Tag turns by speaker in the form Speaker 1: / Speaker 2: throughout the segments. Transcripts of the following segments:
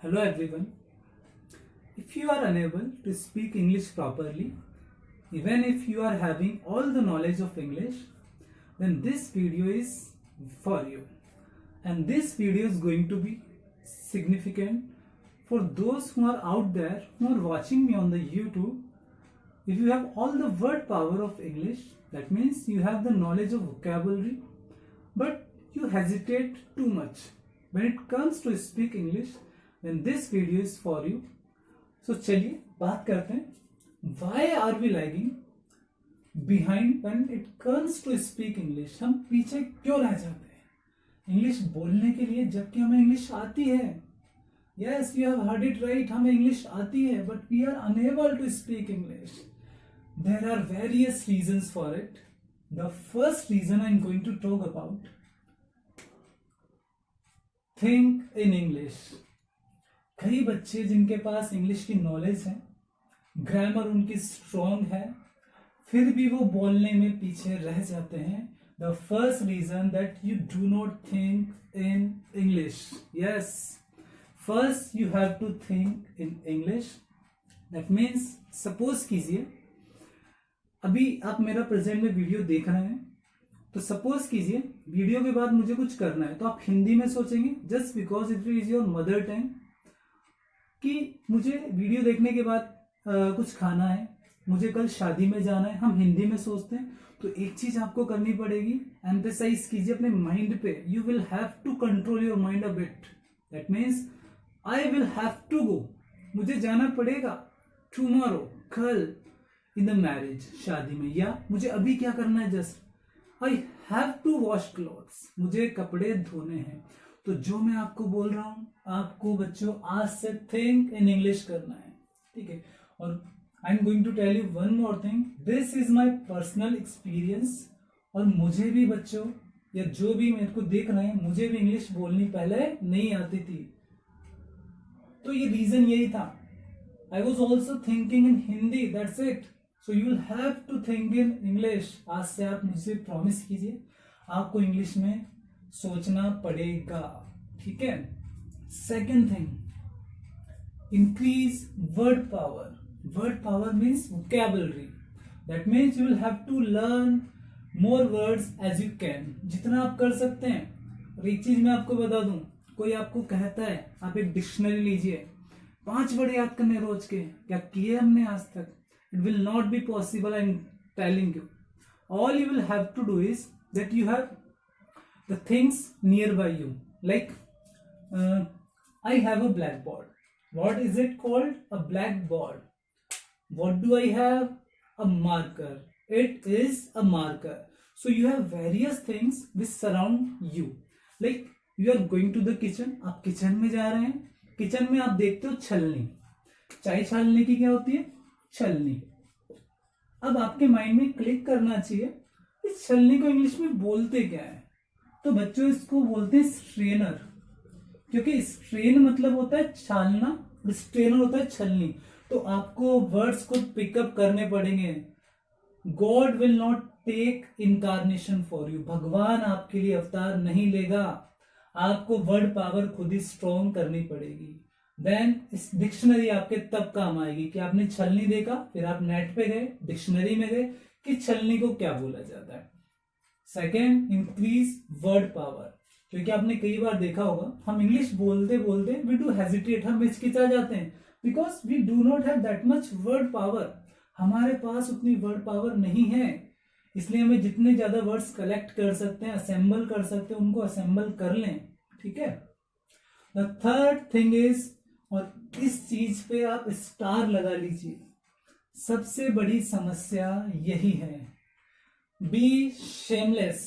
Speaker 1: Hello everyone. If you are unable to speak English properly, even if you are having all the knowledge of English, then this video is for you. And this video is going to be significant for those who are out there who are watching me on the YouTube. If you have all the word power of English, that means you have the knowledge of vocabulary, but you hesitate too much when it comes to speak English, then this video is for you. So चलिए बात करते हैं why are we lagging behind when it comes to speak English. हम पीछे क्यों रह जाते हैं इंग्लिश बोलने के लिए जबकि हमें इंग्लिश आती है. Yes, you have heard it right, हमें इंग्लिश आती है but we are unable to speak English. There are various reasons for it. The first reason I am going to talk about, think in English. कई बच्चे जिनके पास English की knowledge है, grammar उनकी strong है, फिर भी वो बोलने में पीछे रह जाते हैं. The first reason that you do not think in English. Yes, first you have to think in English. That means suppose कीजिए अभी आप मेरा प्रेजेंट में वीडियो देख रहे हैं, तो सपोज कीजिए वीडियो के बाद मुझे कुछ करना है तो आप हिंदी में सोचेंगे just because it is your mother tongue कि मुझे वीडियो देखने के बाद कुछ खाना है, मुझे कल शादी में जाना है. हम हिंदी में सोचते हैं. तो एक चीज आपको करनी पड़ेगी, एम्फेसाइज कीजिए अपने माइंड पे. You will have to control your mind a bit. That means I will have to go, मुझे जाना पड़ेगा टुमारो, कल इन द मैरिज, शादी में. या मुझे अभी क्या करना है, just I have to wash clothes, मुझे कपड़े धोने हैं. तो जो मैं आपको बोल रहा हूं, आपको बच्चों आज से थिंक इन इंग्लिश करना है. ठीक है. और I am going to tell you one more thing. This is my personal experience. और मुझे भी बच्चों या जो भी मेरे को देख रहे हैं, मुझे भी इंग्लिश बोलनी पहले नहीं आती थी. तो ये रीजन यही था. I was also thinking in Hindi, that's it. So you will have to think in English. आज से आप मुझसे प्रॉमिस कीजिए आपको इंग्लिश में सोचना पड़ेगा. ठीक है. Second thing, increase word power. Word power means vocabulary. That means you will have to learn more words as you can. जितना आप कर सकते हैं. और एक चीज मैं आपको बता दूं, कोई आपको कहता है आप एक डिक्शनरी लीजिए, 5 वर्ड याद करने रोज के, क्या किए हमने आज तक? It will not be possible. I am telling you. All you will have to do is that you have the things nearby you. Like I have a blackboard. What is it called? A blackboard. What do I have? A marker. It is a marker. So you have various things which surround you. Like you are going to the kitchen. आप kitchen में जा रहे हैं. Kitchen में आप देखते हो छलनी. चाय छालने की क्या होती है? छलनी. अब आपके माइंड में क्लिक करना चाहिए इस छलनी को इंग्लिश में बोलते क्या है. तो बच्चों इसको बोलते हैं स्ट्रेनर, क्योंकि स्ट्रेन मतलब होता है छालना और स्ट्रेनर होता है छलनी. तो आपको वर्ड्स को पिकअप करने पड़ेंगे. God will not take incarnation for you. भगवान आपके लिए अवतार नहीं लेगा. आपको वर्ड पावर खुद ही स्ट्रॉन्ग करनी पड़ेगी. देन इस डिक्शनरी आपके तब काम आएगी कि आपने छलनी देखा, फिर आप नेट पे गए, डिक्शनरी में गए कि छलनी को क्या बोला जाता है. Second, increase word power. क्योंकि आपने कई बार देखा होगा हम इंग्लिश बोलते बोलते वी डू हेजिटेट, हम हिचकिचा जाते हैं because we do not have that much word power. हमारे पास उतनी वर्ड पावर नहीं है. इसलिए हमें जितने ज्यादा वर्ड्स कलेक्ट कर सकते हैं, असेंबल कर सकते हैं, उनको असेंबल कर लें. ठीक है. द थर्ड थिंग इज, और इस चीज पे आप स्टार लगा लीजिए, सबसे बड़ी समस्या यही है. Be shameless.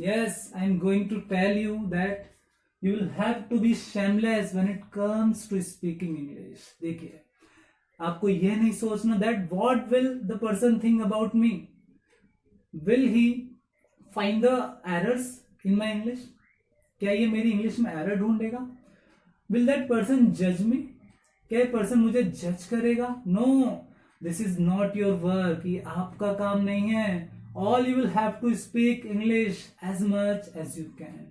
Speaker 1: Yes, I am going to tell you that you will have to be shameless when it comes to speaking English. देखिए, आपको यह नहीं सोचना that what will the person think about me. Will he find the errors in my English? क्या ये मेरी English में error ढूंढेगा? Will that person judge me? क्या ये पर्सन मुझे जज करेगा? No, this is not your work. ये आपका काम नहीं है. All you will have to speak English as much as you can.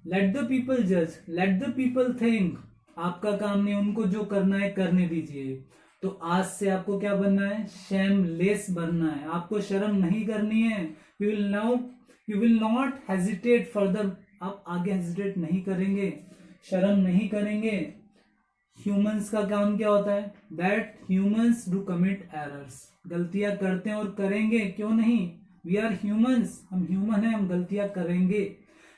Speaker 1: Let the people judge. Let the people think. आपका काम नहीं, उनको जो करना है करने दीजिए। तो आज से आपको क्या बनना है, शेमलेस बनना है। आपको शर्म नहीं करनी है। You will not hesitate further. आप आगे हेजिटेट नहीं करेंगे, शर्म नहीं करेंगे। ह्यूमंस का काम क्या होता है, that humans do commit errors. गलतियां करते हैं और करेंगे, क्यों नहीं, वी आर ह्यूमंस, हम ह्यूमन हैं, हम गलतियां करेंगे,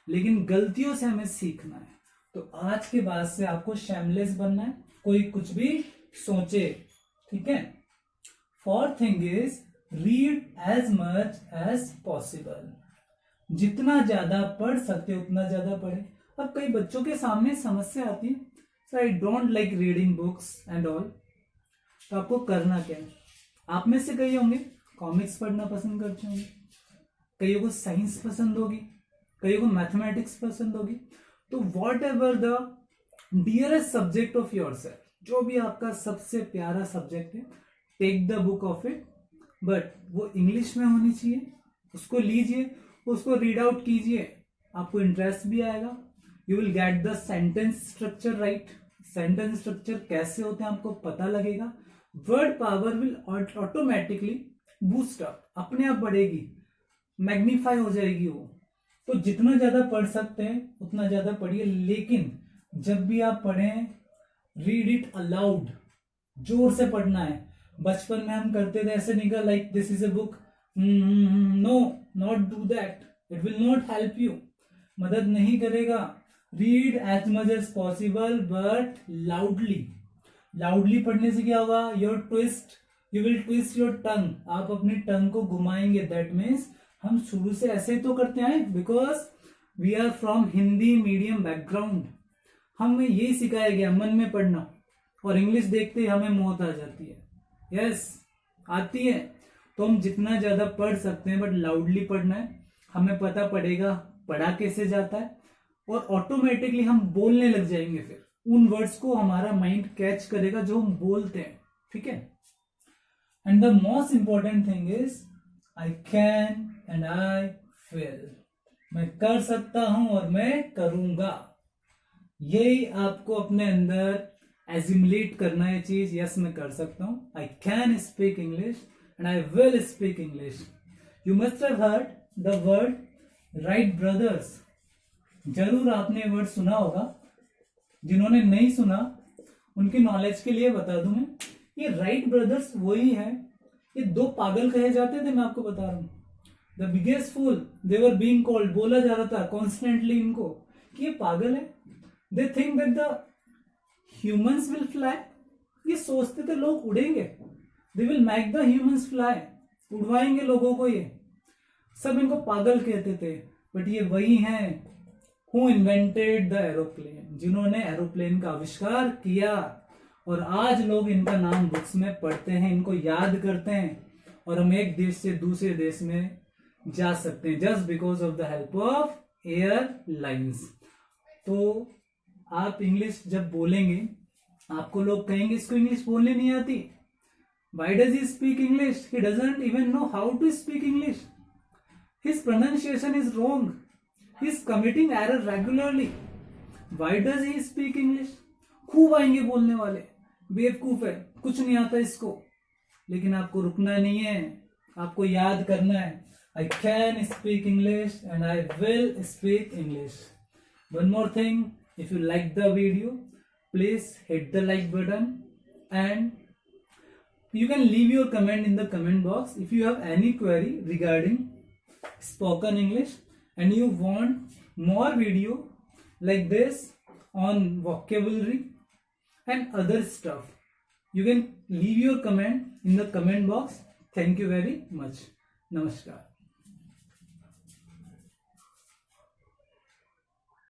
Speaker 1: लेकिन गलतियों से हमें सीखना है। तो आज के बाद से आपको शेमलेस बनना है, कोई कुछ भी सोचे, ठीक है। Fourth thing is read as much as possible. जितना ज्यादा पढ़ सकते हो उतना ज्यादा पढ़े। अब कई बच्चों के सामने समस्या आती है, sir I don't like reading books and all. तो आपको करना क्या है, आप में से कई होंगे कॉमिक्स पढ़ना पसंद करते होंगे, कईयों को साइंस पसंद होगी, कईयों को मैथमेटिक्स पसंद होगी। तो whatever the dearest subject of your self, जो भी आपका सबसे प्यारा सब्जेक्ट है, take the book of it, but वो इंग्लिश में होनी चाहिए। उसको लीजिए, उसको रीड आउट कीजिए, आपको इंटरेस्ट भी आएगा। You will get the sentence structure right. Sentence structure कैसे होते हैं आपको पता लगेगा। Word power will automatically boost up, अपने आप बढ़ेगी, मैग्नीफाई हो जाएगी वो। तो जितना ज्यादा पढ़ सकते हैं उतना ज्यादा पढ़िए, लेकिन जब भी आप पढ़ें रीड इट अलाउड, जोर से पढ़ना है। बचपन में हम करते थे ऐसे निकल like this is a book, no not do that, it will not help you, मदद नहीं करेगा। Read as much as possible but loudly. Loudly पढ़ने से क्या होगा, your twist, you will twist your tongue, आप अपनी टंग को घुमाएंगे। दैट मीन्स हम शुरू से ऐसे तो करते हैं because we are from Hindi medium background, हमें यही सिखाया गया मन में पढ़ना, और इंग्लिश देखते ही हमें मौत आ जाती है। यस आती है। तो हम जितना ज्यादा पढ़ सकते हैं बट लाउडली पढ़ना है, हमें पता पड़ेगा पढ़ा कैसे जाता है, और ऑटोमेटिकली हम बोलने लग जाएंगे। फिर उन वर्ड्स को हमारा माइंड कैच करेगा जो हम बोलते हैं, ठीक है। And the most important thing is I can and I will, मैं कर सकता हूं और मैं करूंगा। यही आपको अपने अंदर एजिमुलेट करना है चीज। यस मैं कर सकता हूं, I can speak English and I will speak English. You must have heard the word Wright brothers. जरूर आपने वर्ड सुना होगा, जिन्होंने नहीं सुना उनकी नॉलेज के लिए बता दूं मैं, ये राइट ब्रदर्स वही है। ये दो पागल कहे जाते थे, मैं आपको बता रहा हूं। The biggest fool they were being called, बोला जा रहा था कॉन्स्टेंटली इनको कि ये पागल है। They think that the humans will fly, ये सोचते थे लोग उड़ेंगे। They will make the humans fly, उड़वाएंगे लोगों को। ये सब इनको पागल कहते थे, बट ये वही हैं हु इन्वेंटेड द एरोप्लेन, जिन्होंने एरोप्लेन का आविष्कार किया। और आज लोग इनका नाम बुक्स में पढ़ते हैं, इनको याद करते हैं, और हम एक देश से दूसरे देश में जा सकते हैं just because of the help of airlines. तो आप इंग्लिश जब बोलेंगे, आपको लोग कहेंगे इसको इंग्लिश बोलने नहीं आती। Why does he speak English? He doesn't even know how to speak English. His pronunciation is wrong. He is committing error regularly. Why does he speak English? खूब आएंगे बोलने वाले, बेवकूफ है, कुछ नहीं आता इसको। लेकिन आपको रुकना नहीं है, आपको याद करना है, I can speak English and I will speak English. One more thing, if you like the video, please hit the like button, and you can leave your comment in the comment box if you have any query regarding spoken English and you want more video like this on vocabulary and other stuff. You can leave your comment in the comment box. Thank you very much. Namaskar.